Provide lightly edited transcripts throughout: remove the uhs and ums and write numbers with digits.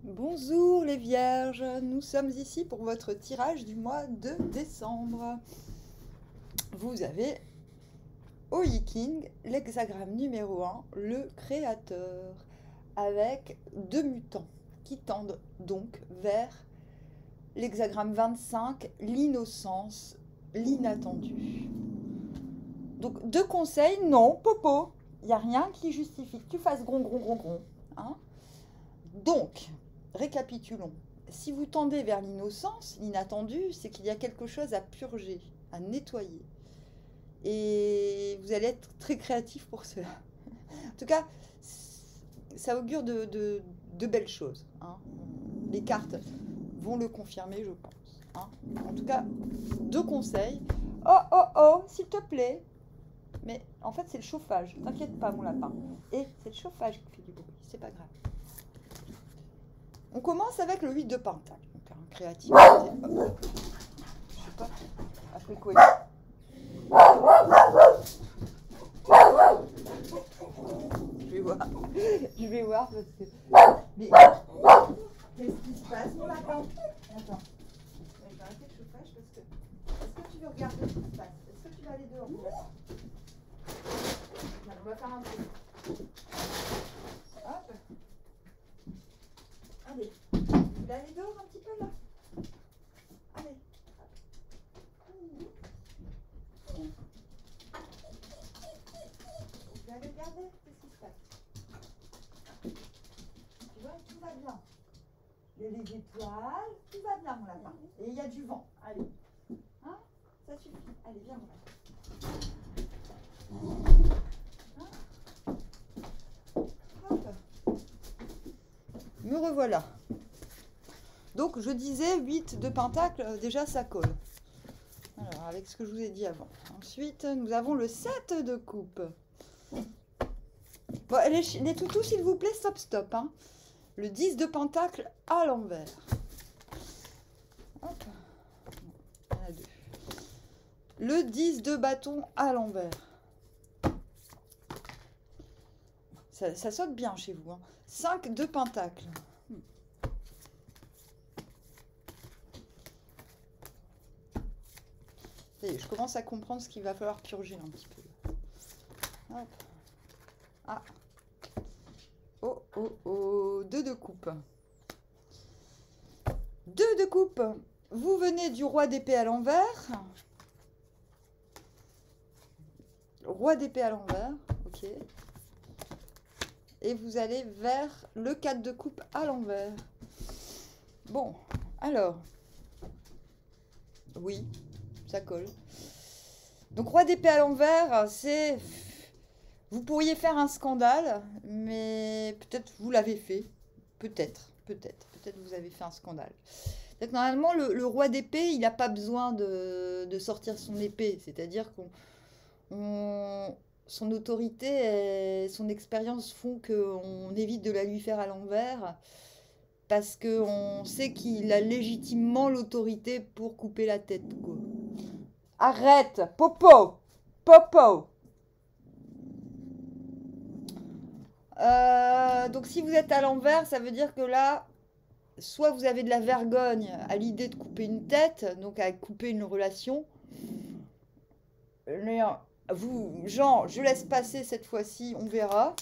Bonjour les vierges, nous sommes ici pour votre tirage du mois de décembre. Vous avez au Yi-King l'hexagramme numéro 1, le créateur, avec deux mutants qui tendent donc vers l'hexagramme 25, l'innocence, l'inattendu. Donc deux conseils, non, Popo, il n'y a rien qui justifie que tu fasses gron gron gron gron. Hein. Donc, récapitulons. Si vous tendez vers l'innocence, l'inattendu, c'est qu'il y a quelque chose à purger, à nettoyer. Et vous allez être très créatif pour cela. En tout cas, ça augure de belles choses. Hein. Les cartes vont le confirmer, je pense. Hein. En tout cas, deux conseils. Oh, oh, oh, s'il te plaît. Mais en fait, c'est le chauffage. T'inquiète pas, mon lapin. Et c'est le chauffage qui fait du bruit. C'est pas grave. On commence avec le 8 de Pentacle. Donc, un créativité. Je sais pas. Après quoi Je vais voir parce que. Mais qu'est-ce qui se passe, mon lapin? Attends. Je vais arrêter le chauffage parce que. Est-ce que tu veux regarder ce qui se passe? Est-ce que tu vas aller dehors, mon lapin? On va faire un peu. Hop. Allez. Tu vas aller dehors un petit peu là? Allez. Vous allez regarder qu'est-ce qui se passe. Tu vois, tout va bien. Il y a les étoiles, tout va bien mon lapin. Et il y a du vent. Allez. Hein? Ça suffit. Allez, viens mon lapin. Hein? Hop. Me revoilà. Donc je disais 8 de Pentacle, déjà ça colle. Alors avec ce que je vous ai dit avant. Ensuite nous avons le 7 de coupe. Bon, les toutous s'il vous plaît, stop stop. Hein. Le 10 de Pentacle à l'envers. Hop. Il y en a deux. Le 10 de bâton à l'envers. Ça saute bien chez vous. Hein. 5 de Pentacle. Je commence à comprendre ce qu'il va falloir purger un petit peu. Hop. Ah. Oh, oh, oh. 2 de coupe. 2 de coupe. Vous venez du roi d'épée à l'envers. Roi d'épée à l'envers. Ok. Et vous allez vers le 4 de coupe à l'envers. Bon. Alors. Oui. Ça colle. Donc roi d'épée à l'envers, c'est... Vous pourriez faire un scandale, mais peut-être vous l'avez fait. Peut-être vous avez fait un scandale. Donc normalement, le roi d'épée, il n'a pas besoin de sortir son épée. C'est-à-dire qu'on... Son autorité et son expérience font qu'on évite de la lui faire à l'envers. Parce qu'on sait qu'il a légitimement l'autorité pour couper la tête, quoi. Arrête, Popo, Popo. Donc si vous êtes à l'envers, ça veut dire que là, soit vous avez de la vergogne à l'idée de couper une tête, donc à couper une relation. Mais vous, Jean, je laisse passer cette fois-ci, on verra.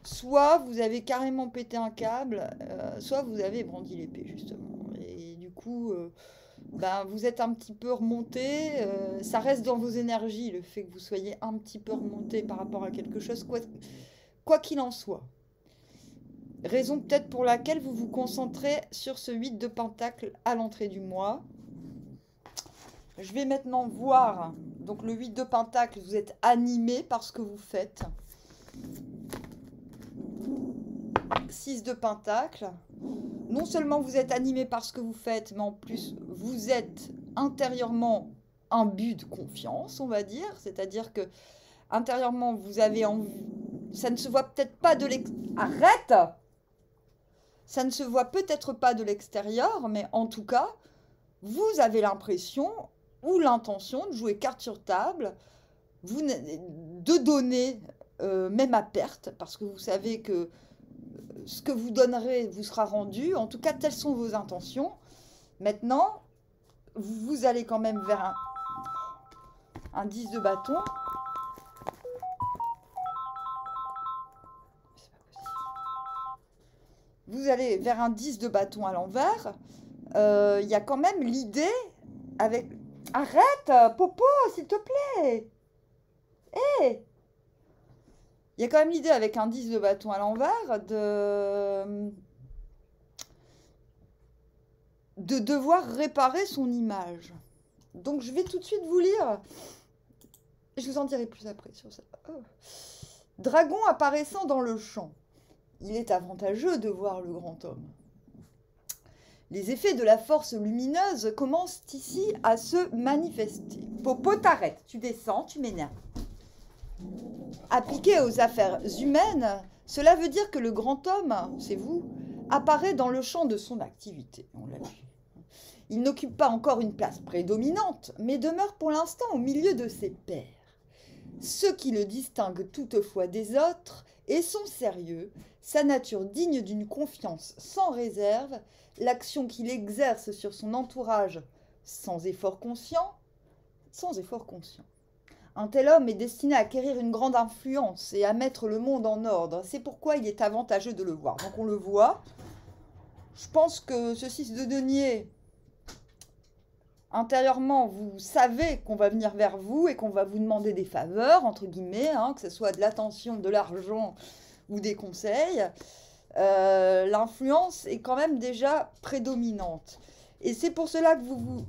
Soit vous avez carrément pété un câble, soit vous avez brandi l'épée, justement. Et du coup... ben, vous êtes un petit peu remonté, ça reste dans vos énergies, le fait que vous soyez un petit peu remonté par rapport à quelque chose, quoi qu'il en soit. Raison peut-être pour laquelle vous vous concentrez sur ce 8 de Pentacle à l'entrée du mois. Je vais maintenant voir, donc le 8 de Pentacle, vous êtes animé par ce que vous faites. 6 de Pentacle. Non seulement vous êtes animé par ce que vous faites, mais en plus, vous êtes intérieurement imbu de confiance, on va dire. C'est-à-dire que intérieurement, vous avez envie... Ça ne se voit peut-être pas de l'extérieur. Arrête! Ça ne se voit peut-être pas de l'extérieur, mais en tout cas, vous avez l'impression ou l'intention de jouer carte sur table, de donner, même à perte, parce que vous savez que ce que vous donnerez vous sera rendu. En tout cas, telles sont vos intentions. Maintenant, vous allez quand même vers un 10 de bâton. Vous allez vers un 10 de bâton à l'envers. Il y a quand même l'idée avec... Arrête, Popo, s'il te plaît. Hé, il y a quand même l'idée avec un 10 de bâton à l'envers de devoir réparer son image. Donc je vais tout de suite vous lire. Je vous en dirai plus après sur ça. Oh. Dragon apparaissant dans le champ. Il est avantageux de voir le grand homme. Les effets de la force lumineuse commencent ici à se manifester. Popo, t'arrête, tu descends, tu m'énerves. Appliqué aux affaires humaines, cela veut dire que le grand homme, c'est vous, apparaît dans le champ de son activité. On l'a vu. Il n'occupe pas encore une place prédominante, mais demeure pour l'instant au milieu de ses pairs. Ce qui le distingue toutefois des autres est son sérieux, sa nature digne d'une confiance sans réserve, l'action qu'il exerce sur son entourage sans effort conscient. Un tel homme est destiné à acquérir une grande influence et à mettre le monde en ordre. C'est pourquoi il est avantageux de le voir. Donc on le voit. Je pense que ce 6 de denier, intérieurement, vous savez qu'on va venir vers vous et qu'on va vous demander des faveurs, entre guillemets, hein, que ce soit de l'attention, de l'argent ou des conseils. L'influence est quand même déjà prédominante. Et c'est pour cela que vous vous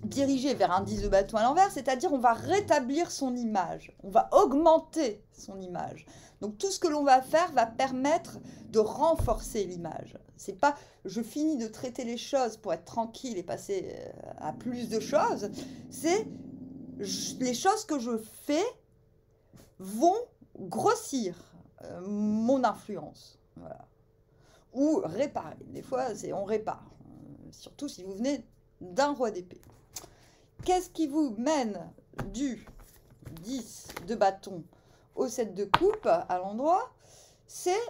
dirigez vers un 10 de bâton à l'envers, c'est-à-dire on va rétablir son image, on va augmenter son image. Donc tout ce que l'on va faire va permettre de renforcer l'image. C'est pas je finis de traiter les choses pour être tranquille et passer à plus de choses, c'est les choses que je fais vont grossir mon influence. Voilà. Ou réparer. Des fois, on répare. Surtout si vous venez d'un roi d'épée. Qu'est-ce qui vous mène du 10 de bâton au 7 de coupe à l'endroit? C'est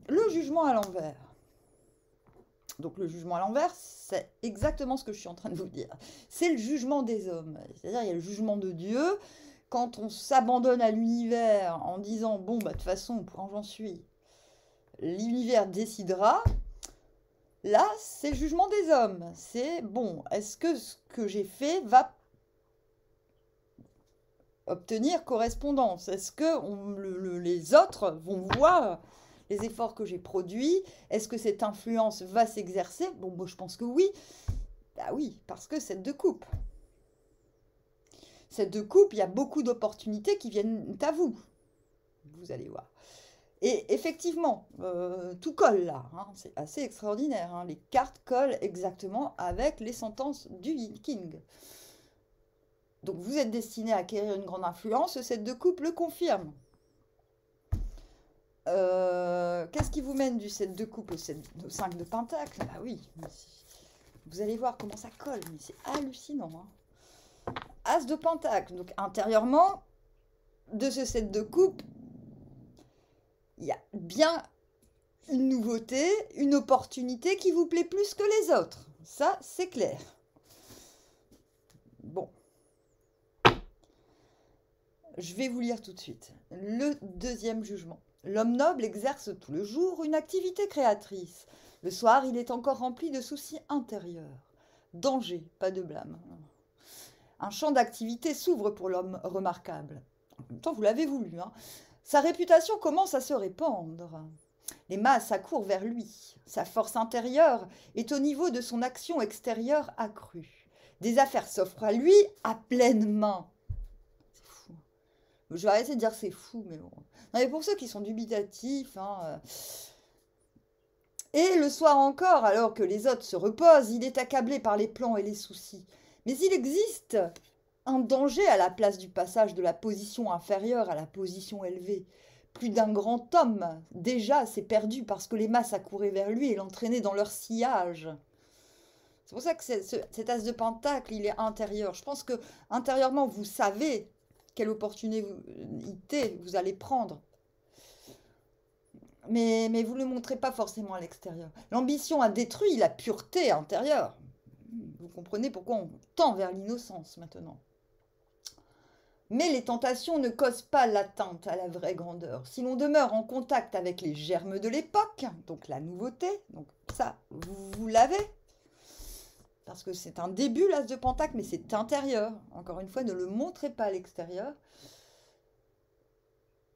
le jugement à l'envers. Donc le jugement à l'envers, c'est exactement ce que je suis en train de vous dire. C'est le jugement des hommes. C'est-à-dire il y a le jugement de Dieu. Quand on s'abandonne à l'univers en disant « Bon, bah, de toute façon, pour j'en suis, l'univers décidera », là, c'est le jugement des hommes. C'est « Bon, est-ce que ce que j'ai fait va obtenir correspondance? Est-ce que les autres vont voir les efforts que j'ai produits? Est-ce que cette influence va s'exercer ?» Bon, moi, je pense que oui. Bah oui, parce que c'est de coupe. Cette de coupe, il y a beaucoup d'opportunités qui viennent à vous. Vous allez voir. Et effectivement, tout colle là. Hein, c'est assez extraordinaire. Hein, les cartes collent exactement avec les sentences du King. Donc vous êtes destiné à acquérir une grande influence. Cette de coupe le confirme. Qu'est-ce qui vous mène du 7 de coupe au 5 de pentacle? Bah oui. Vous allez voir comment ça colle. Mais c'est hallucinant. Hein. As de pentacle, donc intérieurement, de ce 7 de coupe, il y a bien une nouveauté, une opportunité qui vous plaît plus que les autres. Ça, c'est clair. Bon. Je vais vous lire tout de suite. Le deuxième jugement. L'homme noble exerce tout le jour une activité créatrice. Le soir, il est encore rempli de soucis intérieurs. Danger, pas de blâme. Un champ d'activité s'ouvre pour l'homme remarquable. En même temps, vous l'avez voulu. Hein. Sa réputation commence à se répandre. Les masses accourent vers lui. Sa force intérieure est au niveau de son action extérieure accrue. Des affaires s'offrent à lui à pleine main. C'est fou. Je vais arrêter de dire c'est fou, mais bon. Non, mais pour ceux qui sont dubitatifs... Hein, Et le soir encore, alors que les autres se reposent, il est accablé par les plans et les soucis. Mais il existe un danger à la place du passage de la position inférieure à la position élevée. Plus d'un grand homme, déjà, s'est perdu parce que les masses accouraient vers lui et l'entraînaient dans leur sillage. C'est pour ça que cet as de pentacle, il est intérieur. Je pense que intérieurement, vous savez quelle opportunité vous allez prendre. Mais vous ne le montrez pas forcément à l'extérieur. L'ambition a détruit la pureté intérieure. Vous comprenez pourquoi on tend vers l'innocence maintenant. Mais les tentations ne causent pas l'atteinte à la vraie grandeur. Si l'on demeure en contact avec les germes de l'époque, donc la nouveauté, donc ça, vous l'avez. Parce que c'est un début, l'as de Pentacle, mais c'est intérieur. Encore une fois, ne le montrez pas à l'extérieur.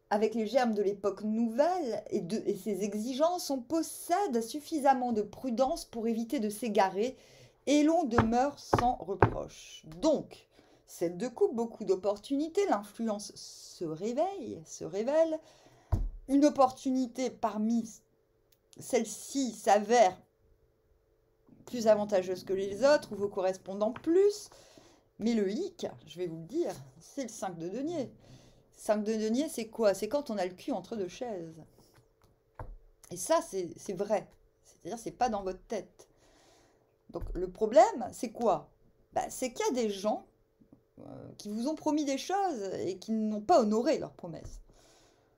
Avec les germes de l'époque nouvelle et ses exigences, on possède suffisamment de prudence pour éviter de s'égarer et l'on demeure sans reproche. Donc, celle de coupe, beaucoup d'opportunités, l'influence se révèle. Une opportunité parmi celles-ci s'avère plus avantageuse que les autres ou vous correspondant plus. Mais le hic, je vais vous le dire, c'est le 5 de denier. 5 de denier, c'est quoi? C'est quand on a le cul entre deux chaises. Et ça, c'est vrai. C'est-à-dire, c'est pas dans votre tête. Donc, le problème, c'est quoi? C'est qu'il y a des gens qui vous ont promis des choses et qui n'ont pas honoré leurs promesses.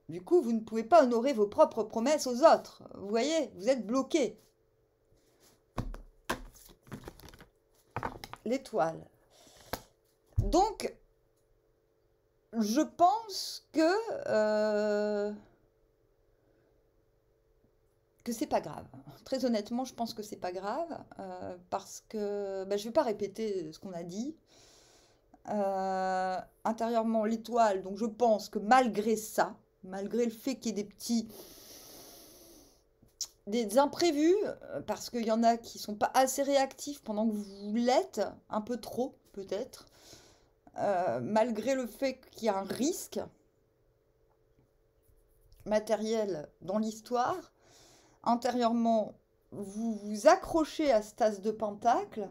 Du coup, vous ne pouvez pas honorer vos propres promesses aux autres. Vous voyez, vous êtes bloqué. L'étoile. Donc, je pense que c'est pas grave. Très honnêtement, je pense que c'est pas grave parce que je vais pas répéter ce qu'on a dit. Intérieurement, l'étoile, donc je pense que malgré ça, malgré le fait qu'il y ait des imprévus, parce qu'il y en a qui sont pas assez réactifs pendant que vous l'êtes, un peu trop peut-être, malgré le fait qu'il y a un risque matériel dans l'histoire, intérieurement, vous vous accrochez à cet as de pentacle.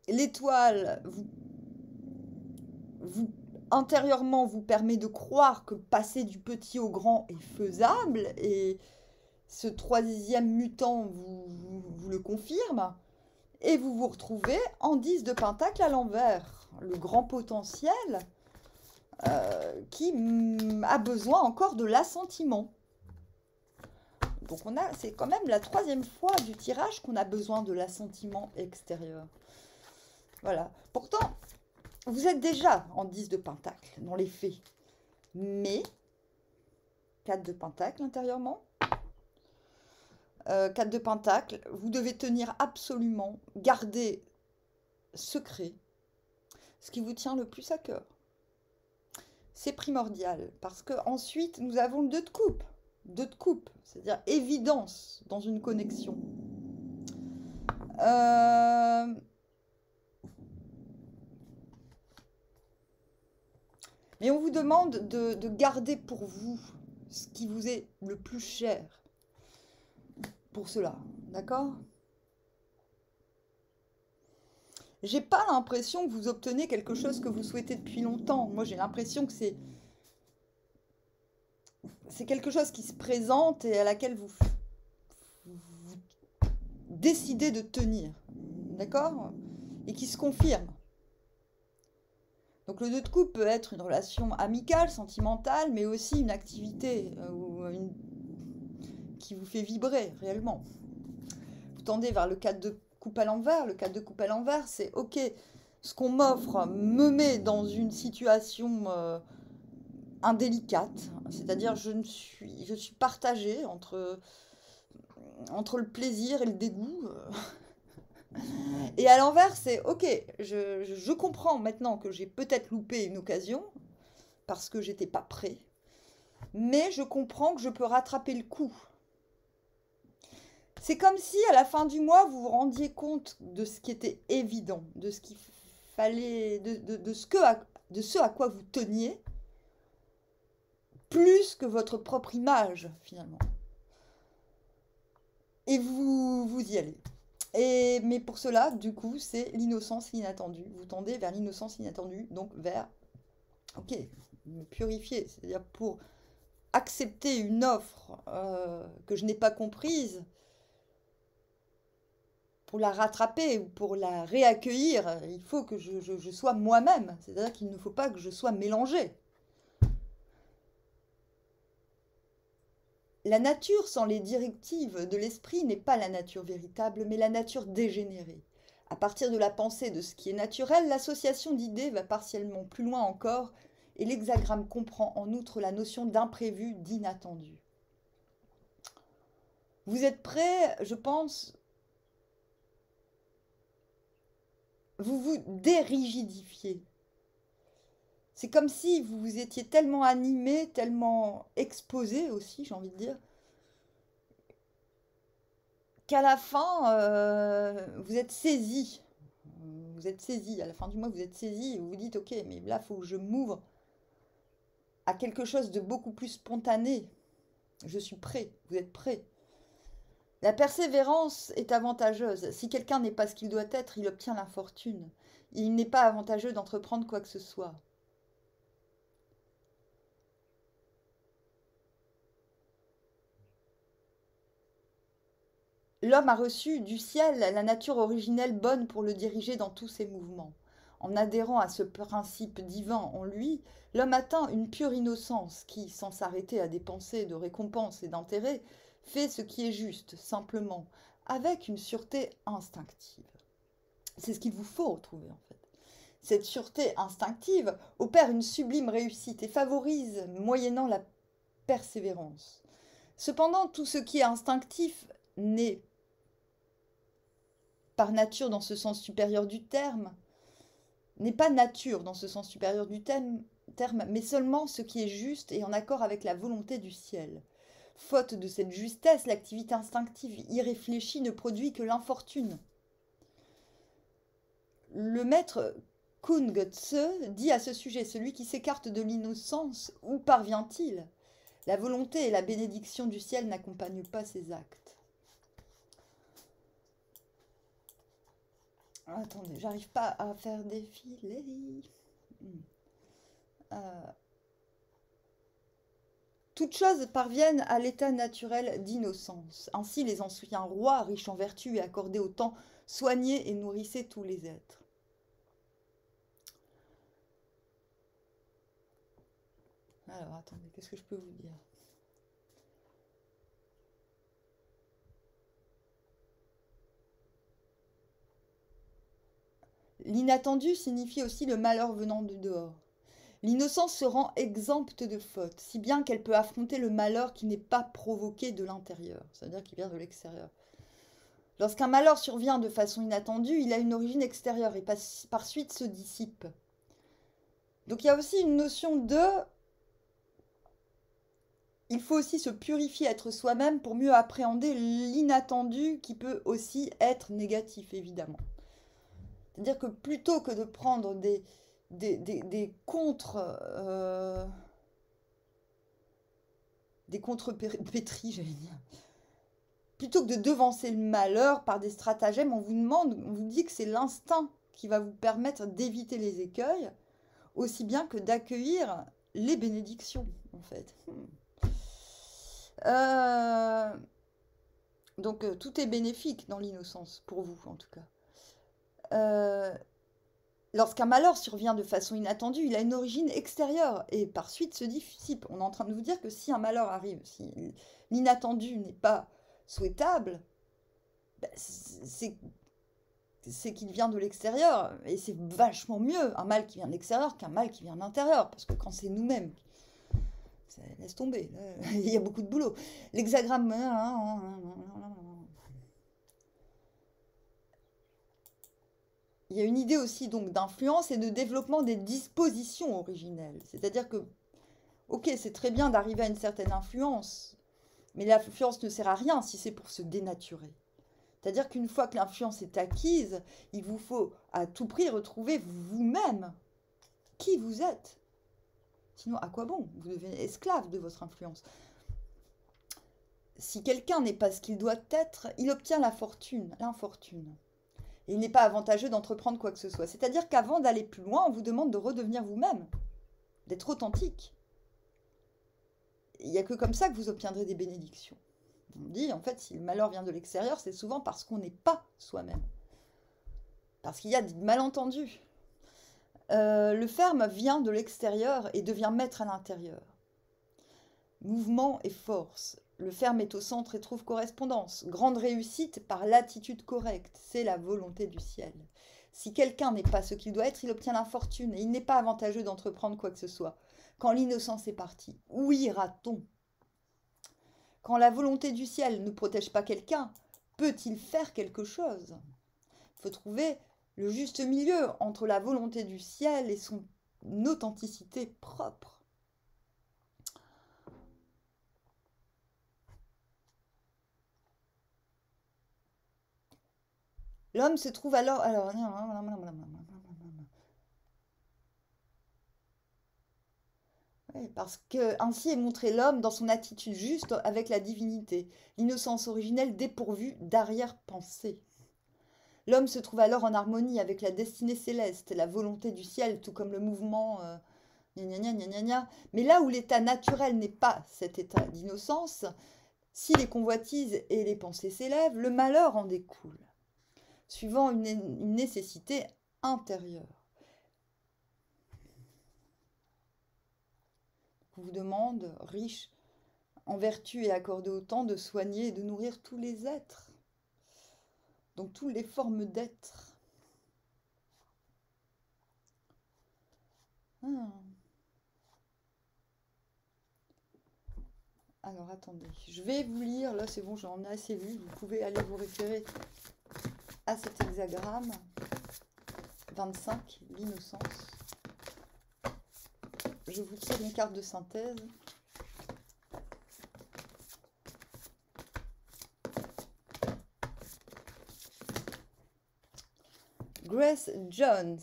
L'étoile, intérieurement, vous permet de croire que passer du petit au grand est faisable. Et ce troisième mutant vous le confirme. Et vous vous retrouvez en 10 de pentacle à l'envers. Le grand potentiel qui a besoin encore de l'assentiment. Donc c'est quand même la troisième fois du tirage qu'on a besoin de l'assentiment extérieur. Voilà. Pourtant, vous êtes déjà en 10 de pentacle dans les faits. Mais, 4 de pentacle intérieurement. 4 de pentacle, vous devez tenir absolument, garder secret ce qui vous tient le plus à cœur. C'est primordial parce que ensuite nous avons le 2 de coupe. 2 de coupe, c'est-à-dire évidence dans une connexion. Mais on vous demande de garder pour vous ce qui vous est le plus cher pour cela, d'accord? J'ai pas l'impression que vous obtenez quelque chose que vous souhaitez depuis longtemps. Moi, j'ai l'impression que c'est quelque chose qui se présente et à laquelle vous décidez de tenir, d'accord? Et qui se confirme. Donc le 2 de coupe peut être une relation amicale, sentimentale, mais aussi une activité qui vous fait vibrer réellement. Vous tendez vers le 4 de coupe à l'envers. Le 4 de coupe à l'envers, c'est ok, ce qu'on m'offre me met dans une situation indélicate. C'est-à-dire je suis partagée entre le plaisir et le dégoût. Et à l'envers, c'est ok, je comprends maintenant que j'ai peut-être loupé une occasion parce que j'étais pas prêt, mais je comprends que je peux rattraper le coup. C'est comme si à la fin du mois, vous vous rendiez compte de ce qui était évident, de ce qu'il fallait, de ce à quoi vous teniez, plus que votre propre image finalement. Et vous y allez. Mais pour cela, du coup, c'est l'innocence inattendue. Vous tendez vers l'innocence inattendue, donc vers, ok, me purifier. C'est-à-dire pour accepter une offre que je n'ai pas comprise, pour la rattraper ou pour la réaccueillir, il faut que je sois moi-même. C'est-à-dire qu'il ne faut pas que je sois mélangée. La nature sans les directives de l'esprit n'est pas la nature véritable, mais la nature dégénérée. À partir de la pensée de ce qui est naturel, l'association d'idées va partiellement plus loin encore, et l'hexagramme comprend en outre la notion d'imprévu, d'inattendu. Vous êtes prêts, je pense, vous vous dérigidifiez. C'est comme si vous vous étiez tellement animé, tellement exposé aussi, j'ai envie de dire, qu'à la fin, vous êtes saisi. Vous êtes saisi, à la fin du mois, vous êtes saisi et vous vous dites, ok, mais là, il faut que je m'ouvre à quelque chose de beaucoup plus spontané. Je suis prêt, vous êtes prêt. La persévérance est avantageuse. Si quelqu'un n'est pas ce qu'il doit être, il obtient l'infortune. Il n'est pas avantageux d'entreprendre quoi que ce soit. L'homme a reçu du ciel la nature originelle bonne pour le diriger dans tous ses mouvements. En adhérant à ce principe divin en lui, l'homme atteint une pure innocence qui, sans s'arrêter à des pensées de récompense et d'intérêt, fait ce qui est juste, simplement, avec une sûreté instinctive. C'est ce qu'il vous faut retrouver en fait. Cette sûreté instinctive opère une sublime réussite et favorise, moyennant la persévérance. Cependant, tout ce qui est instinctif n'est par nature dans ce sens supérieur du terme, n'est pas nature dans ce sens supérieur du terme, mais seulement ce qui est juste et en accord avec la volonté du ciel. Faute de cette justesse, l'activité instinctive irréfléchie ne produit que l'infortune. Le maître Kungtse dit à ce sujet, celui qui s'écarte de l'innocence, où parvient-il? La volonté et la bénédiction du ciel n'accompagnent pas ses actes. Attendez, j'arrive pas à faire défiler. Toutes choses parviennent à l'état naturel d'innocence. Ainsi, les anciens rois, riches en vertus et accordés au temps, soignaient et nourrissaient tous les êtres. Alors, attendez, qu'est-ce que je peux vous dire? L'inattendu signifie aussi le malheur venant du dehors. L'innocence se rend exempte de faute, si bien qu'elle peut affronter le malheur qui n'est pas provoqué de l'intérieur, c'est-à-dire qui vient de l'extérieur. Lorsqu'un malheur survient de façon inattendue, il a une origine extérieure et par suite se dissipe. Donc il y a aussi une notion de... Il faut aussi se purifier, être soi-même pour mieux appréhender l'inattendu qui peut aussi être négatif, évidemment. C'est-à-dire que plutôt que de prendre des contre-pétris, j'allais dire, plutôt que de devancer le malheur par des stratagèmes, on vous dit que c'est l'instinct qui va vous permettre d'éviter les écueils, aussi bien que d'accueillir les bénédictions, en fait. Donc tout est bénéfique dans l'innocence, pour vous en tout cas. Lorsqu'un malheur survient de façon inattendue, il a une origine extérieure et par suite se dissipe. On est en train de vous dire que si un malheur arrive, si l'inattendu n'est pas souhaitable, ben c'est qu'il vient de l'extérieur. Et c'est vachement mieux un mal qui vient de l'extérieur qu'un mal qui vient de l'intérieur. Parce que quand c'est nous-mêmes, ça laisse tomber. Il y a beaucoup de boulot. L'hexagramme... Il y a une idée aussi donc d'influence et de développement des dispositions originelles. C'est-à-dire que, ok, c'est très bien d'arriver à une certaine influence, mais l'influence ne sert à rien si c'est pour se dénaturer. C'est-à-dire qu'une fois que l'influence est acquise, il vous faut à tout prix retrouver vous-même qui vous êtes. Sinon, à quoi bon? Vous devenez esclave de votre influence. Si quelqu'un n'est pas ce qu'il doit être, il obtient l'infortune. Et il n'est pas avantageux d'entreprendre quoi que ce soit. C'est-à-dire qu'avant d'aller plus loin, on vous demande de redevenir vous-même, d'être authentique. Il n'y a que comme ça que vous obtiendrez des bénédictions. On dit, en fait, si le malheur vient de l'extérieur, c'est souvent parce qu'on n'est pas soi-même. Parce qu'il y a des malentendus. Le ferme vient de l'extérieur et devient maître à l'intérieur. mouvement et force. Le fer met au centre et trouve correspondance. Grande réussite par l'attitude correcte. C'est la volonté du ciel. Si quelqu'un n'est pas ce qu'il doit être, il obtient l'infortune et il n'est pas avantageux d'entreprendre quoi que ce soit. Quand l'innocence est partie, où ira-t-on? Quand la volonté du ciel ne protège pas quelqu'un, peut-il faire quelque chose? Il faut trouver le juste milieu entre la volonté du ciel et son authenticité propre. L'homme se trouve alors... Oui, parce que ainsi est montré l'homme dans son attitude juste avec la divinité, l'innocence originelle dépourvue d'arrière-pensée. L'homme se trouve alors en harmonie avec la destinée céleste, la volonté du ciel, tout comme le mouvement gna gna gna gna gna. Mais là où l'état naturel n'est pas cet état d'innocence, si les convoitises et les pensées s'élèvent, le malheur en découle, suivant une nécessité intérieure. Vous demande, riche en vertu et accordé au temps, de soigner et de nourrir tous les êtres. Donc toutes les formes d'être. Alors attendez, je vais vous lire, là c'est bon, j'en ai assez vu, vous pouvez aller vous référer à cet hexagramme. 25, l'innocence. Je vous tire une carte de synthèse. Grace Jones.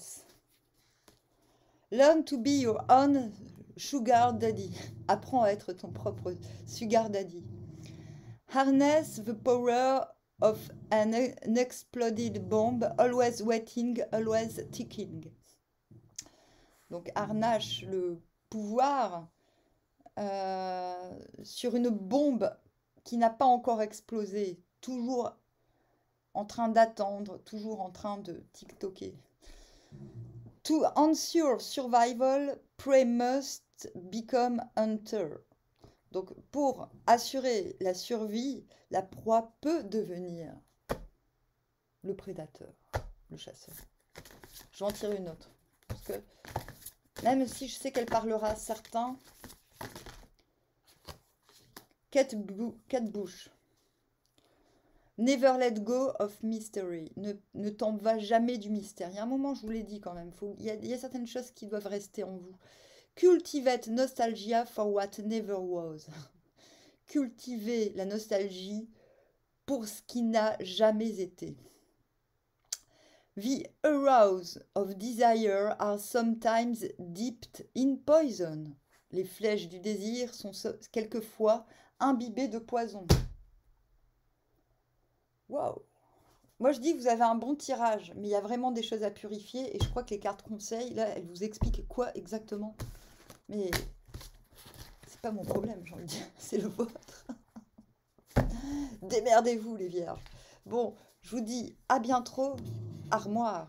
Learn to be your own sugar daddy. Apprends à être ton propre sugar daddy. Harness the power of an unexploded bomb, always waiting, always ticking. Donc harnache le pouvoir sur une bombe qui n'a pas encore explosé, toujours en train d'attendre, toujours en train de tic-toquer. To ensure survival, prey must become hunter. Donc pour assurer la survie, la proie peut devenir le prédateur, le chasseur. Je vais en tirer une autre. Parce que même si je sais qu'elle parlera à certains, Kate Bush. Never let go of mystery. Ne t'en va jamais du mystère. Il y a un moment, je vous l'ai dit quand même, il y a certaines choses qui doivent rester en vous. Cultivate nostalgia for what never was. Cultiver la nostalgie pour ce qui n'a jamais été. The arrows of desire are sometimes dipped in poison. Les flèches du désir sont quelquefois imbibées de poison. Waouh! Moi je dis que vous avez un bon tirage, mais il y a vraiment des choses à purifier et je crois que les cartes conseils, là, elles vous expliquent quoi exactement. Mais c'est pas mon problème, j'ai envie de dire, c'est le vôtre. Démerdez-vous les vierges. Bon, je vous dis à bientôt, armoire.